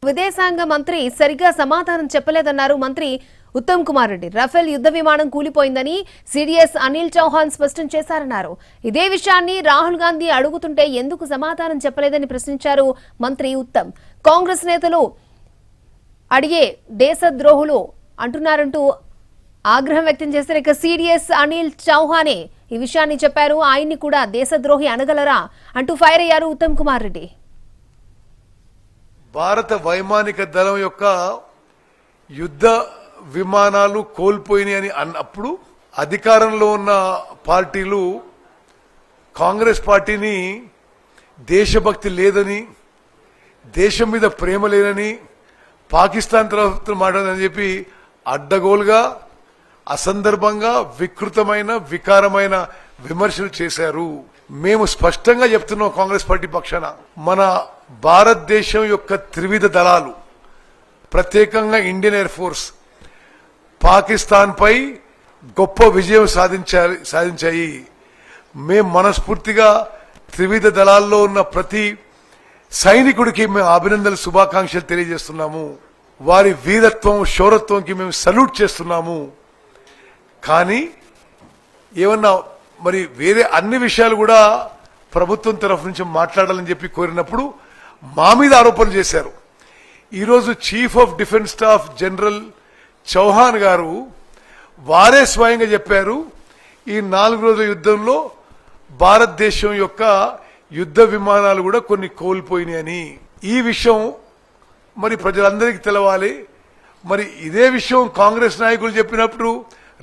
విదేశాంగ మంత్రి సరిగ్గా సమాధానం చెప్పలేదన్నారు మంత్రి ఉత్తమ్ కుమార్ రెడ్డి. రఫేల్ యుద్ధ విమానం కూలిపోయిందని సిడిఎస్ అనిల్ చౌహాన్ స్పష్టం చేశారన్నారు. ఇదే విషయాన్ని రాహుల్ గాంధీ అడుగుతుంటే ఎందుకు సమాధానం చెప్పలేదని ప్రశ్నించారు మంత్రి ఉత్తమ్. కాంగ్రెస్ నేతలు అడిగే దేశద్రోహులు అంటున్నారంటూ ఆగ్రహం వ్యక్తం చేశారు. ఇక సిడిఎస్ అనిల్ చౌహానే ఈ విషయాన్ని చెప్పారు. ఆయన్ని కూడా దేశద్రోహి అనగలరా అంటూ ఫైర్ అయ్యారు ఉత్తమ్ కుమార్ రెడ్డి. భారత వైమానిక దళం యొక్క యుద్ధ విమానాలు కోల్పోయినాయని అన్నప్పుడు అధికారంలో ఉన్న పార్టీలు కాంగ్రెస్ పార్టీని దేశభక్తి లేదని, దేశం మీద ప్రేమ లేదని, పాకిస్తాన్ తరఫున మాట్లాడదని చెప్పి అడ్డగోలుగా అసందర్భంగా వికృతమైన వికారమైన విమర్శలు చేశారు. మేము స్పష్టంగా చెప్తున్నాం కాంగ్రెస్ పార్టీ పక్షాన, మన భారతదేశం యొక్క త్రివిధ దళాలు ప్రత్యేకంగా ఇండియన్ ఎయిర్ ఫోర్స్ పాకిస్తాన్ పై గొప్ప విజయం సాధించాయి. మేము మనస్ఫూర్తిగా త్రివిధ దళాల్లో ఉన్న ప్రతి సైనికుడికి మేము అభినందనలు శుభాకాంక్షలు తెలియజేస్తున్నాము. వారి వీరత్వం శౌరత్వంకి మేము సల్యూట్ చేస్తున్నాము. కానీ ఏమన్నా మరి వేరే అన్ని విషయాలు కూడా ప్రభుత్వం తరఫు నుంచి మాట్లాడాలని చెప్పి కోరినప్పుడు మా మీద ఆరోపణలు చేశారు. ఈరోజు chief of defence staff general Chauhan garu వారే స్వయంగా చెప్పారు, ఈ 4 రోజుల యుద్ధంలో భారతదేశం యొక్క యుద్ధ విమానాలు కూడా కొన్ని కోల్పోయినాయని. ఈ విషయం మరి ప్రజలందరికీ తెలవాలి. మరి ఇదే విషయం కాంగ్రెస్ నాయకులు చెప్పినప్పుడు